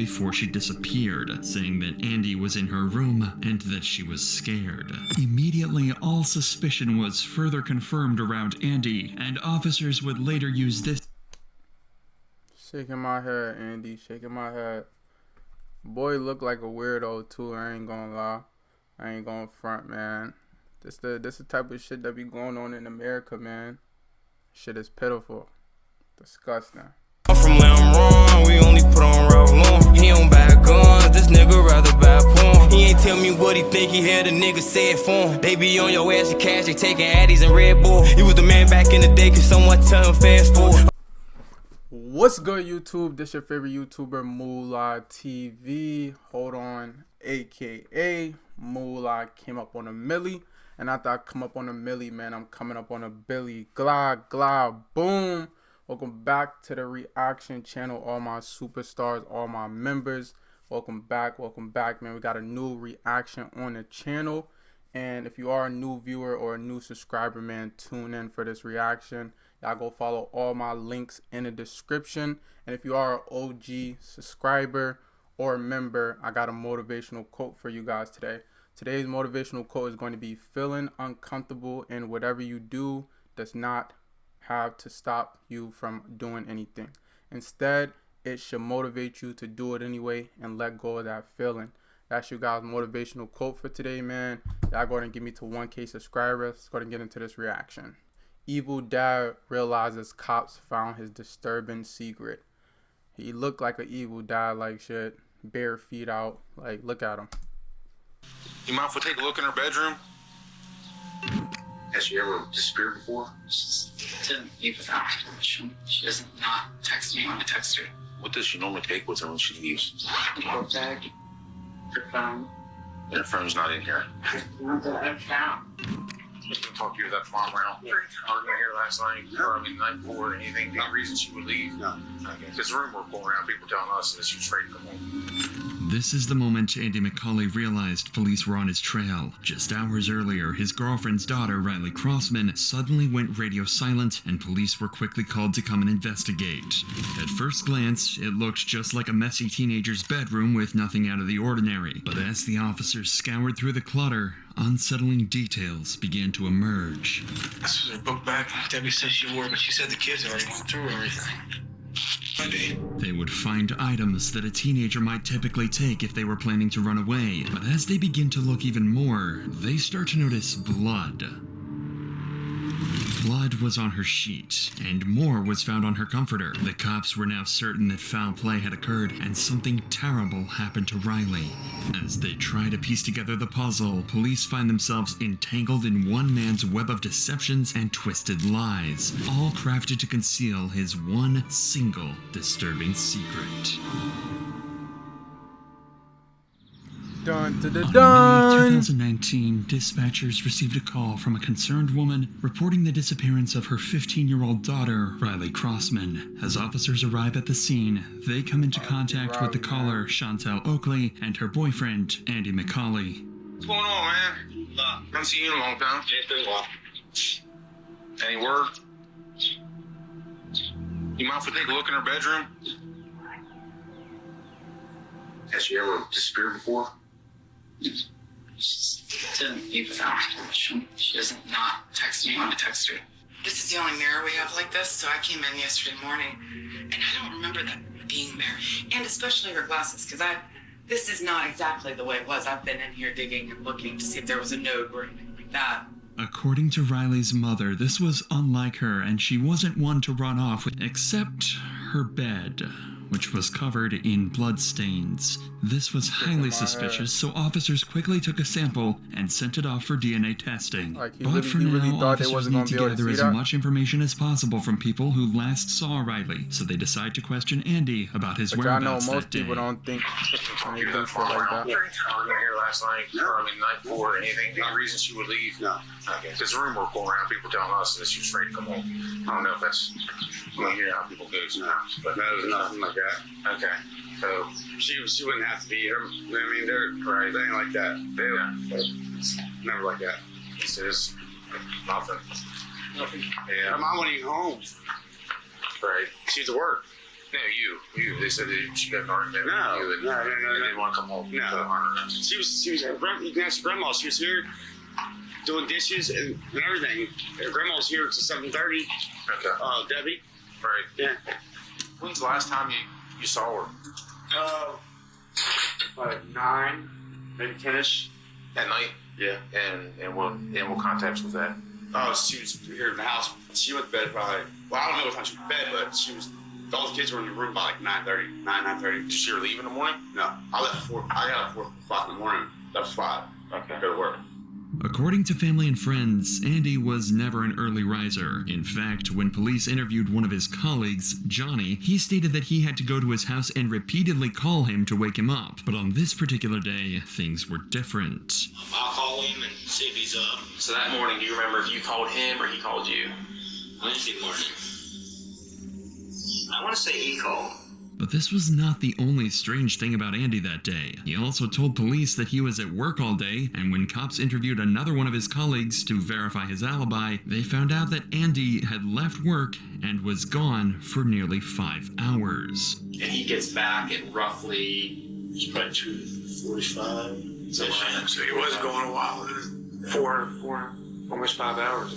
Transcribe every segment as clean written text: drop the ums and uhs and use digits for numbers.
before she disappeared, saying that Andy was in her room and that she was scared. Immediately, all suspicion was further confirmed around Andy, and officers would later use this. Shaking my head, Andy, shaking my head. Boy looked like a weirdo too, I ain't gonna lie. I ain't gonna front, man. This the type of shit that be going on in America, man. Shit is pitiful. Disgusting. I'm from Lamron, we only put on Ralph Lauren. He on bad guns, this nigga rather bad porn. He ain't tell me what he think, he had a nigga say it for him. They be on your ass for cash, they taking Addies and Red Bull. He was the man back in the day, cause someone tell him fast forward. What's good, YouTube? This your favorite YouTuber, MulaaTv. Hold on, aka Mulaa came up on a milli. And after I come up on a milli, man, I'm coming up on a billy. Glah, boom. Welcome back to the reaction channel, all my superstars, all my members. Welcome back, man. We got a new reaction on the channel. And if you are a new viewer or a new subscriber, man, tune in for this reaction. Y'all go follow all my links in the description. And if you are an OG subscriber or member, I got a motivational quote for you guys today. Today's motivational quote is going to be: feeling uncomfortable in whatever you do does not have to stop you from doing anything. Instead, it should motivate you to do it anyway and let go of that feeling. That's your guys' motivational quote for today, man. Y'all go ahead and give me to 1K subscribers. Let's go ahead and get into this reaction. Evil dad realizes cops found his disturbing secret. He looked like an evil dad, like shit, bare feet out. Like, look at him. You mind if we take a look in her bedroom? Has she ever disappeared before? She didn't leave without permission. She doesn't not text me when I text her. What does she normally take with her when she leaves? A book bag, her phone. And her phone's not in here. Not that I've found. We can talk to you that tomorrow around. Arguing here last night, or I mean the night before, anything, any reason she would leave? No. Okay. Because the rumor going around, people telling us that she was afraid to come home. This is the moment Andy McCauley realized police were on his trail. Just hours earlier, his girlfriend's daughter, Riley Crossman, suddenly went radio silent, and police were quickly called to come and investigate. At first glance, it looked just like a messy teenager's bedroom with nothing out of the ordinary. But as the officers scoured through the clutter, unsettling details began to emerge. This was her book bag. Debbie said she wore it, but she said the kids already went through everything. They would find items that a teenager might typically take if they were planning to run away, but as they begin to look even more, they start to notice blood. Blood was on her sheet, and more was found on her comforter. The cops were now certain that foul play had occurred, and something terrible happened to Riley. As they try to piece together the puzzle, police find themselves entangled in one man's web of deceptions and twisted lies, all crafted to conceal his one single disturbing secret. Dun, dun, dun, On dun. May 2019, dispatchers received a call from a concerned woman reporting the disappearance of her 15-year-old daughter, Riley Crossman. As officers arrive at the scene, they come into contact with the caller, Chantel Oakley, and her boyfriend, Andy McCauley. What's going on, man? Haven't seen you in a long time. It's been a while. Any word? You mind if we take a look in her bedroom? Has she ever disappeared before? She didn't leave without permission. She doesn't not text me when I text her. This is the only mirror we have like this, so I came in yesterday morning, and I don't remember that being there. And especially her glasses, because this is not exactly the way it was. I've been in here digging and looking to see if there was a note or anything like that. According to Riley's mother, this was unlike her, and she wasn't one to run off with, except her bed, which was covered in bloodstains. This was highly suspicious, so officers quickly took a sample and sent it off for DNA testing. But for now, officers need to gather as much information as possible from people who last saw Riley, so they decide to question Andy about his whereabouts that day. Most people don't think You do shit like that. Arguing here last night, or I mean the night before, anything, any reason she would leave? No. Okay. Because the rumor going around, people telling us that she was afraid to come home. I don't know if that's, I hear how people go sometimes, but No, there's nothing like that. okay. So, She wouldn't have to be her. I mean, they're right. They ain't like that. It's never like that. this is nothing. Her Yeah, mom wasn't even home. right. She's at work. No, you. They said that she got an argument No, with you and no. they didn't want to come home. No. To her. She was, you can ask your grandma, she was here doing dishes and everything. Her grandma was here till 7:30. Okay. Debbie. Right. Yeah. When's the last time you saw her? Like 9, maybe 10ish. At night? Yeah. And what context was that? Oh, she was here in the house. She went to bed probably, well, I don't know what time she went to bed, but all the kids were in the room by like 9:30. Did she leave in the morning? No, I left at 4. I got up 4 o'clock in the morning. Left 5. Okay. Go to work. According to family and friends, Andy was never an early riser. In fact, when police interviewed one of his colleagues, Johnny, he stated that he had to go to his house and repeatedly call him to wake him up. But on this particular day, things were different. I'll call him and see if he's up. So that morning, do you remember if you called him or he called you? Wednesday morning. I want to say he called. But this was not the only strange thing about Andy that day. He also told police that he was at work all day, and when cops interviewed another one of his colleagues to verify his alibi, they found out that Andy had left work and was gone for nearly 5 hours. And he gets back at roughly, It's probably 2:45. so he was going a while. 4, almost 5 hours.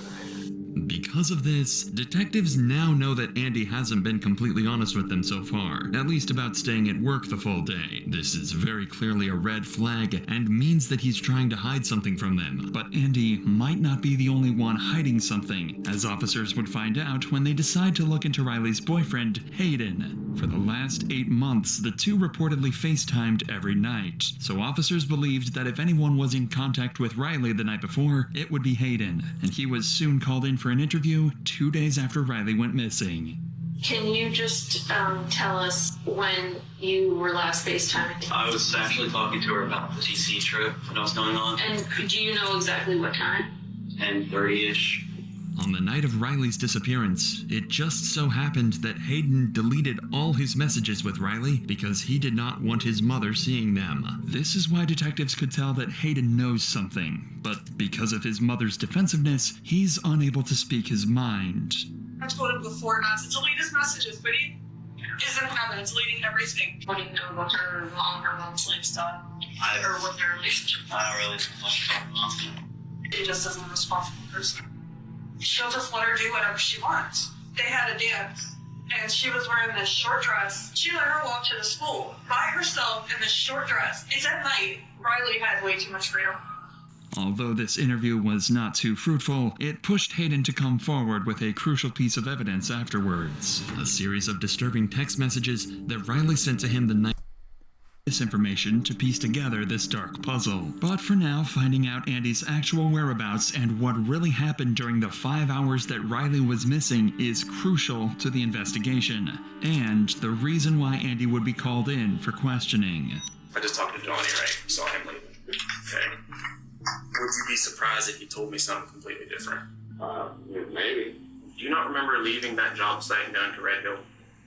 Because of this, detectives now know that Andy hasn't been completely honest with them so far, at least about staying at work the full day. This is very clearly a red flag and means that he's trying to hide something from them. But Andy might not be the only one hiding something, as officers would find out when they decide to look into Riley's boyfriend, Hayden. For the last 8 months, the two reportedly FaceTimed every night, so officers believed that if anyone was in contact with Riley the night before, it would be Hayden, and he was soon called in for an interview 2 days after Riley went missing. Can you just tell us when you were last FaceTiming? I was actually talking to her about the DC trip that was going on. And do you know exactly what time? 10:30-ish. On the night of Riley's disappearance, it just so happened that Hayden deleted all his messages with Riley because he did not want his mother seeing them. This is why detectives could tell that Hayden knows something, but because of his mother's defensiveness, he's unable to speak his mind. I told him before not to delete his messages, but he isn't having it, deleting everything. What do you know about her mom's lifestyle? Or what their relationship? I don't really know much about them. He just isn't a responsible person. She'll just let her do whatever she wants. They had a dance, and she was wearing this short dress. She let her walk to the school by herself in this short dress. It's at night. Riley had way too much freedom. Although this interview was not too fruitful, it pushed Hayden to come forward with a crucial piece of evidence afterwards. A series of disturbing text messages that Riley sent to him the night this information to piece together this dark puzzle. But for now, finding out Andy's actual whereabouts and what really happened during the 5 hours that Riley was missing is crucial to the investigation, and the reason why Andy would be called in for questioning. I just talked to Johnny, right? Saw him leaving. Okay. Would you be surprised if he told me something completely different? Maybe. Do you not remember leaving that job site and going to Red Hill?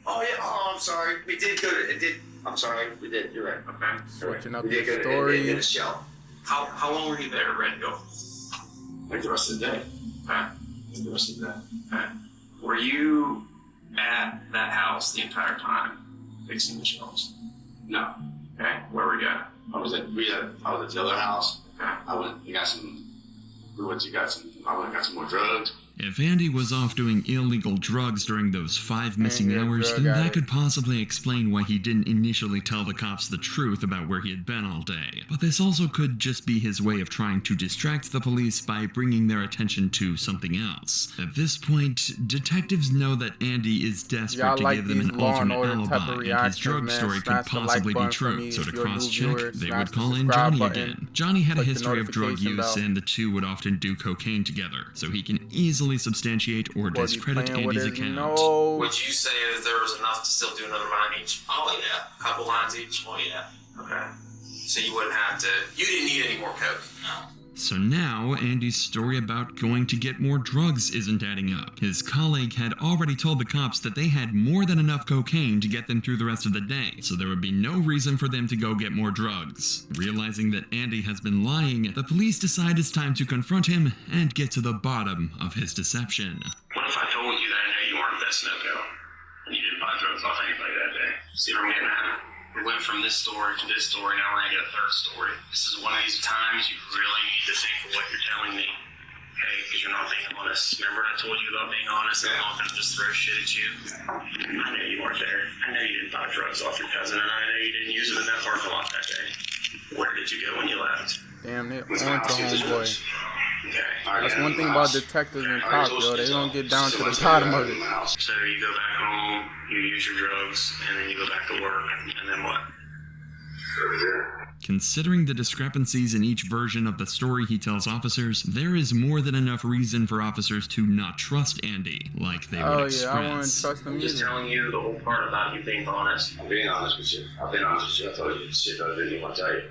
Oh, yeah. Oh, I'm sorry. We did go to, I'm sorry. We did. You're right. Okay. Switching up We did the go story. to the shell. How long were you there at Red Hill? Like the rest of the day. Okay. The rest of the day. Okay. Were you at that house the entire time fixing the shelves? No. Okay. Where were you at? I was at the other house. Okay. I went and got some more drugs. If Andy was off doing illegal drugs during those 5 missing Andy, a hours, drug then that addict. could possibly explain why he didn't initially tell the cops the truth about where he had been all day. But this also could just be his way of trying to distract the police by bringing their attention to something else. At this point, detectives know that Andy is desperate Y'all to like give them these an Law and alternate Order type of alibi, and his reactions, drug man. story could Smash the possibly like be button for true. me So if to you're a new cross-check, viewer. they Smash would the call in subscribe Johnny button. again. Johnny had a Click the history of drug notification use, bell. and the two would often do cocaine together, so he can easily substantiate or Boy, be discredit playing with Andy's his account. nose. Would you say that there was enough to still do another line each? Oh, yeah. A couple lines each? Oh, yeah. Okay. So you wouldn't have to, you didn't need any more coke? No. So now, Andy's story about going to get more drugs isn't adding up. His colleague had already told the cops that they had more than enough cocaine to get them through the rest of the day, so there would be no reason for them to go get more drugs. Realizing that Andy has been lying, the police decide it's time to confront him and get to the bottom of his deception. What if I told you that I know you weren't investing in coke and you didn't buy drugs drugs off anybody that day. See what I'm getting at? We went from this story to this story, now we're going to get a third story. This is one of these times you really need to think of what you're telling me. Okay, because you're not being honest. Remember I told you about being honest and I'm not going to just throw shit at you? I know you weren't there. I know you didn't buy drugs off your cousin, and I know you didn't use them in that parking lot that day. Where did you go when you left? Damn, they on to homeboy. Okay. That's one thing about detectives and cops, yo. They don't get down to the bottom of it. So you go back home, you use your drugs, and then you go back to work, and then what? Considering the discrepancies in each version of the story he tells officers, there is more than enough reason for officers to not trust Andy, like they would express. I wouldn't trust him I'm just either. telling you the whole part about you being honest. I'm being honest with you. I've been honest with you. I told you shit that I didn't even want to tell you.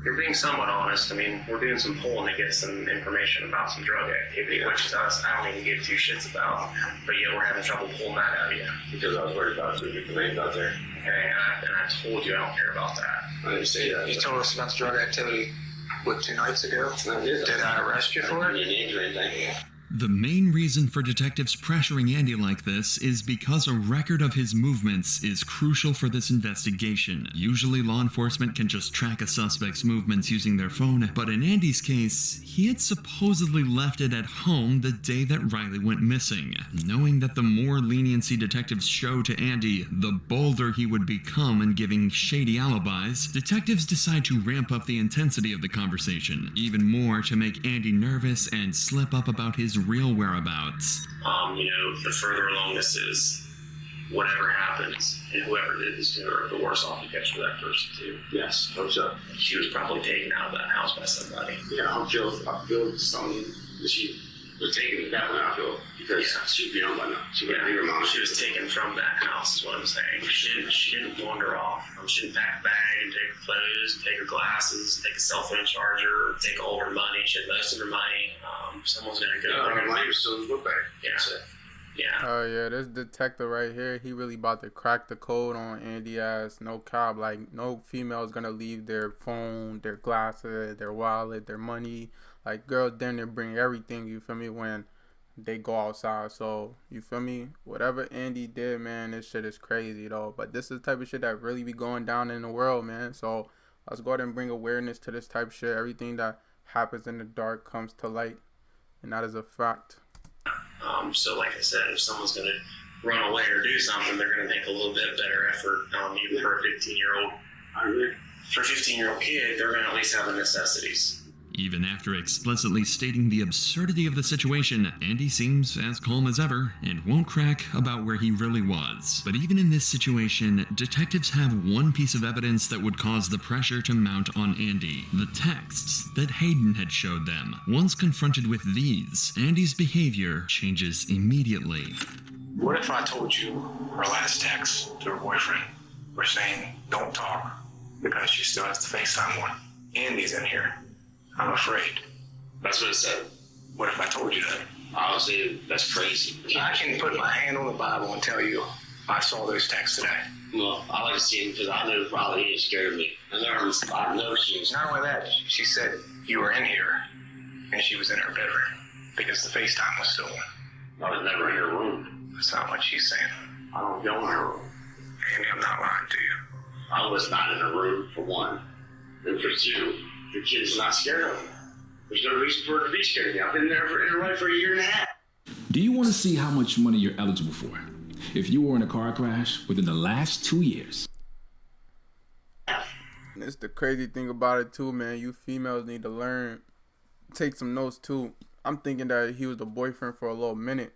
You're being somewhat honest. I mean, we're doing some polling to get some information about some drug activity, which is us. I don't even give two shits about. But yet we're having trouble pulling that out of you. Because I was worried about the names out there. Okay, and I told you I don't care about that. I didn't say that. You told us about the drug activity, what, 2 nights ago? Did I arrest you for it? Names or anything. The main reason for detectives pressuring Andy like this is because a record of his movements is crucial for this investigation. Usually law enforcement can just track a suspect's movements using their phone, but in Andy's case, he had supposedly left it at home the day that Riley went missing. Knowing that the more leniency detectives show to Andy, the bolder he would become in giving shady alibis, detectives decide to ramp up the intensity of the conversation, even more to make Andy nervous and slip up about his real whereabouts. The further along this is, whatever happens, and whoever did this to her, the worse off it gets for that person too. Yes, hope so. She was probably taken out of that house by somebody. Yeah, I feel something that she was taken that one. I feel because she'd be on by now. She would be her mom. She was taken from that house, is what I'm saying. She didn't wander off. She didn't pack a bag and take her clothes, take her glasses, take a cell phone charger, take all of her money. She had most of her money. Someone's gonna go. Her money was still in the book bag. Yeah. Oh yeah, this detective right here, he really about to crack the code on Andy ass. No cop, like no female is gonna leave their phone, their glasses, their wallet, their money. Like girls then they bring everything, you feel me, when they go outside. So you feel me? Whatever Andy did, man, this shit is crazy though. But this is the type of shit that really be going down in the world, man. So let's go ahead and bring awareness to this type of shit. Everything that happens in the dark comes to light. And that is a fact. So like I said, if someone's going to run away or do something, they're going to make a little bit better effort. Even for a 15-year-old, for a 15-year-old kid, they're going to at least have the necessities. Even after explicitly stating the absurdity of the situation, Andy seems as calm as ever and won't crack about where he really was. But even in this situation, detectives have one piece of evidence that would cause the pressure to mount on Andy: the texts that Hayden had showed them. Once confronted with these, Andy's behavior changes immediately. What if I told you her last text to her boyfriend were saying, don't talk, because she still has to FaceTime one? Andy's in here. I'm afraid. That's what it said. What if I told you that? Honestly, that's crazy. I can put my hand on the Bible and tell you I saw those texts today. Well, I like to see him because I know probably he scared me. I know she was. Not only that, she said you were in here, and she was in her bedroom because the FaceTime was still on. I was never in her room. That's not what she's saying. I don't go in her room. Andy, I'm not lying to you. I was not in her room, for one. And for two, the kid's not scared of me. There's no reason for her to be scared of me. I've been there in her life for a year and a half. Do you want to see how much money you're eligible for if you were in a car crash within the last 2 years? That's the crazy thing about it too, man. You females need to learn, take some notes too. I'm thinking that he was the boyfriend for a little minute.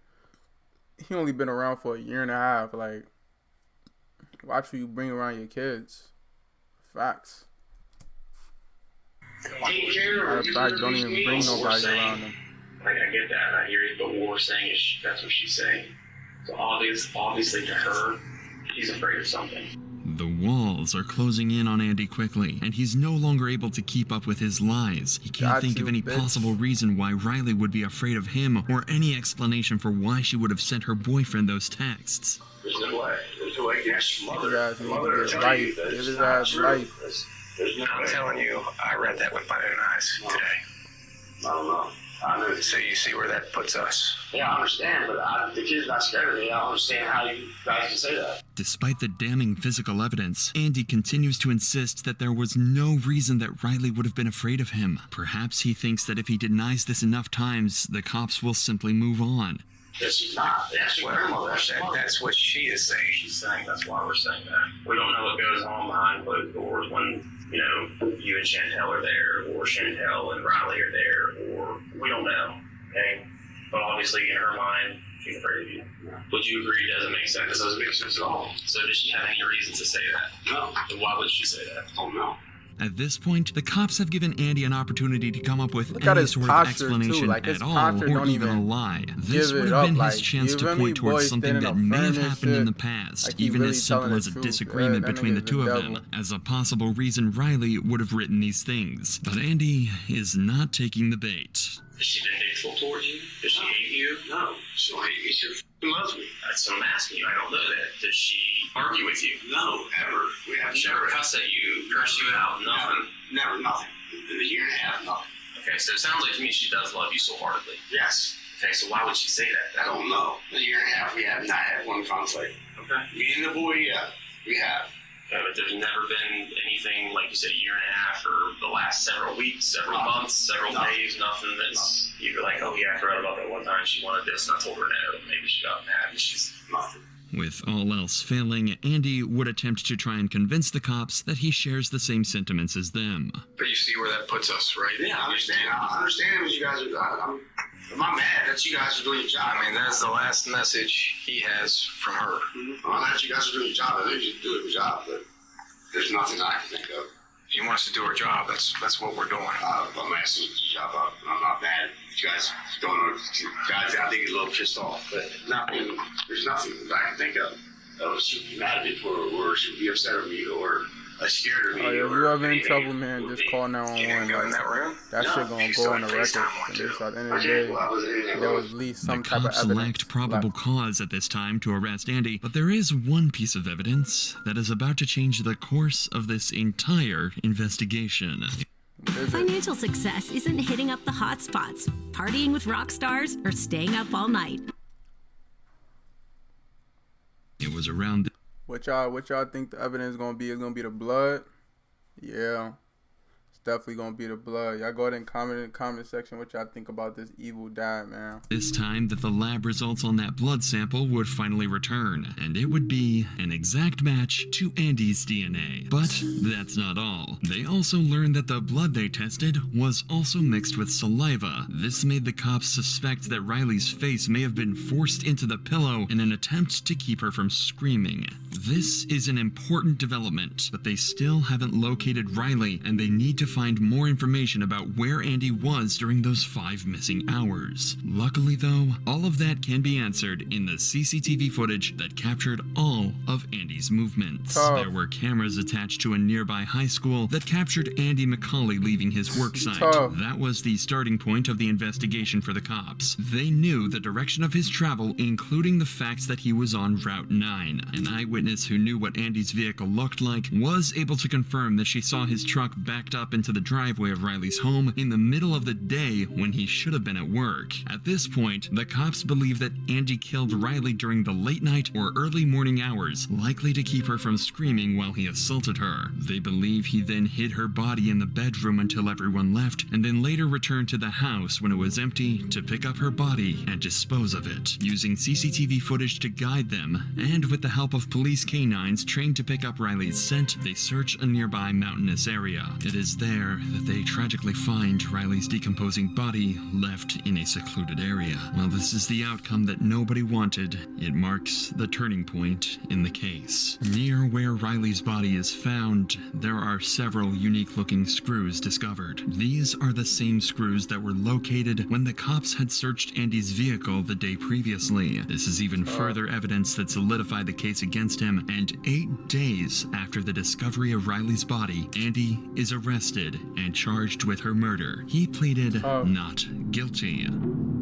He only been around for a year and a half. Like, watch who you bring around your kids. Facts. Matter of fact, don't even bring nobody around them. Like, I get that, and I hear it, but what we're saying is that's what she's saying. So obviously to her, he's afraid of something. The walls are closing in on Andy quickly, and he's no longer able to keep up with his lies. He can't think of any possible reason why Riley would be afraid of him, or any explanation for why she would have sent her boyfriend those texts. There's no way. There's no way. Yes, mother. Give his ass life. I'm telling you, I read that with my own eyes today. I don't know. I know. So you see where that puts us. Yeah, I understand, but the kid's not scared of me. I don't understand how you guys can say that. Despite the damning physical evidence, Andy continues to insist that there was no reason that Riley would have been afraid of him. Perhaps he thinks that if he denies this enough times, the cops will simply move on. Yes, she's not. That's your grandmother. That's what she is saying. She's saying that's why we're saying that. We don't know what goes on behind closed doors when, you know, you and Chantel are there, or Chantel and Riley are there, or we don't know. Okay? But obviously, in her mind, she's afraid of you. Yeah. Would you agree it doesn't make sense? This doesn't make sense at all. So does she have any reason to say that? No. Then why would she say that? Oh, no. At this point, the cops have given Andy an opportunity to come up with Look at any his sort of posture, too. explanation Like, his at all, posture or don't even a even lie. This give would it have up, been like, his chance you to feel me? point towards Boy something standing that up may have firm and happened in shit. the past, Like, he even really as simple telling as the a truth. disagreement That between the nigga's two the of them, devil. as a possible reason Riley would have written these things. But Andy is not taking the bait. Is she vindictful towards you? Does she hate you? No. She don't hate me. She loves me. That's what I'm asking you. I don't know that. Does she argue with you? No, ever. We have She never cuss at you, curse you out, nothing. Never, nothing. In a year and a half, nothing. Okay, so it sounds like to me she does love you so heartedly. Yes. Okay, so why would she say that? I don't know. In a year and a half, we have not had one conflict. Okay. Me and the boy, yeah, we have. Okay, but there's never been anything, like you said, a year and a half or the last several weeks, several months, several days, nothing that's you're like, oh yeah, I forgot about that one time she wanted this and I told her no. Maybe she got mad and she's Nothing. With all else failing, Andy would attempt to try and convince the cops that he shares the same sentiments as them. But you see where that puts us, right? Yeah, I understand. I understand what you guys are. I'm not mad that you guys are doing your job. I mean, that's the last message he has from her. I'm not that you guys are doing your job. I know you're doing your job, but there's nothing I can think of. He wants to do her job. That's what we're doing. I'm asking you to do your job. I'm not mad. You guys don't know. Guys, I think he's a little pissed off, but nothing. There's nothing I can think of. She would be mad at me for, or she would be upset with me, or scared of me. Oh, yeah, if or you ever in anything. trouble, man, just call 911. Go in that room? That No, shit gonna you go still on the have record. FaceTime At least at the end of the Okay, day, well, I was in there. there was at least some The type of cops evidence. lacked probable left. cause at this time to arrest Andy, but there is one piece of evidence that is about to change the course of this entire investigation. Financial success isn't hitting up the hot spots, partying with rock stars, or staying up all night. It was around What y'all think the evidence is gonna be? It's gonna be the blood? Yeah. It's definitely gonna be the blood. Y'all go ahead and comment in the comment section what y'all think about this evil dad, man. this time that the lab results on that blood sample would finally return, and it would be an exact match to Andy's DNA. But that's not all. They also learned that the blood they tested was also mixed with saliva. This made the cops suspect that Riley's face may have been forced into the pillow in an attempt to keep her from screaming. This is an important development, but they still haven't located Riley, and they need to find more information about where Andy was during those 5 missing hours. Luckily though, all of that can be answered in the CCTV footage that captured all of Andy's movements. Tough. There were cameras attached to a nearby high school that captured Andy McCauley leaving his work site. Tough. That was the starting point of the investigation for the cops. They knew the direction of his travel, including the facts that he was on Route 9. An eyewitness who knew what Andy's vehicle looked like was able to confirm that she saw his truck backed up into the driveway of Riley's home in the middle of the day when he should have been at work. At this point, the cops believe that Andy killed Riley during the late night or early morning hours, likely to keep her from screaming while he assaulted her. They believe he then hid her body in the bedroom until everyone left, and then later returned to the house when it was empty to pick up her body and dispose of it. Using CCTV footage to guide them, and with the help of police canines trained to pick up Riley's scent, they search a nearby mountainous area. It is there that they tragically find Riley's decomposing body left in a secluded area. While this is the outcome that nobody wanted, it marks the turning point in the case. Near where Riley's body is found, there are several unique-looking screws discovered. These are the same screws that were located when the cops had searched Andy's vehicle the day previously. This is even further evidence that solidified the case against him, and 8 days after the discovery of Riley's body, Andy is arrested and charged with her murder. He pleaded not guilty.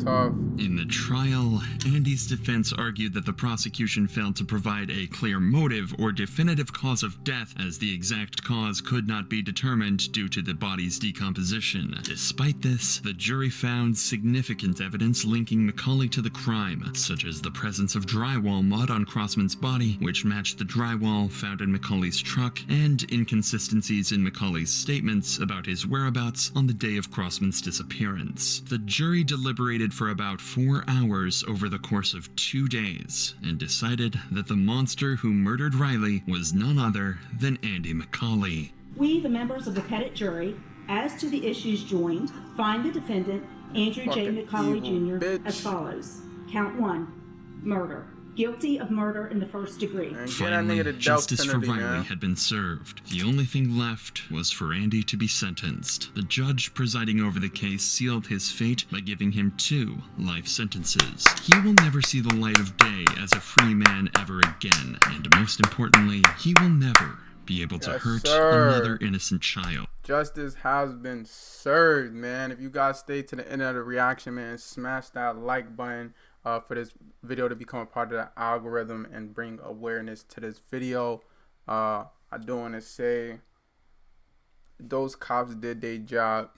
tough. In the trial, Andy's defense argued that the prosecution failed to provide a clear motive or definitive cause of death, as the exact cause could not be determined due to the body's decomposition. Despite this, the jury found significant evidence linking McCauley to the crime, such as the presence of drywall mud on Crossman's body, which matched the drywall found in McCauley's truck, and inconsistencies in McCauley's statements about his whereabouts on the day of Crossman's disappearance. The jury deliberated for about 4 hours over the course of 2 days and decided that the monster who murdered Riley was none other than Andy McCauley. We, the members of the petit jury, as to the issues joined, find the defendant, Andrew J. McCauley Jr., as follows. Count 1, murder. Guilty of murder in the first degree. Finally, justice for Riley had been served. The only thing left was for Andy to be sentenced. The judge presiding over the case sealed his fate by giving him 2 life sentences. He will never see the light of day as a free man ever again, and most importantly, he will never be able to hurt another innocent child. Justice has been served, man. If you guys stay to the end of the reaction, man, smash that like button for this video to become a part of the algorithm and bring awareness to this video. I do want to say those cops did their job,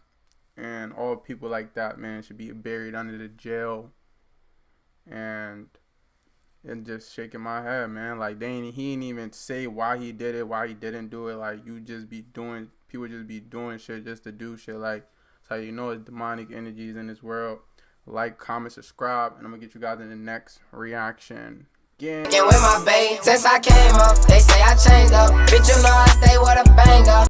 and all people like that, man, should be buried under the jail. And just shaking my head, man. Like, he didn't even say why he did it, why he didn't do it. Like, people just be doing shit just to do shit. Like, that's how you know it's demonic energies in this world. Like, comment, subscribe, and I'm gonna get you guys in the next reaction. Again. With my babe, since I came up, they say I changed up. Bitch, you know I stay with a banger.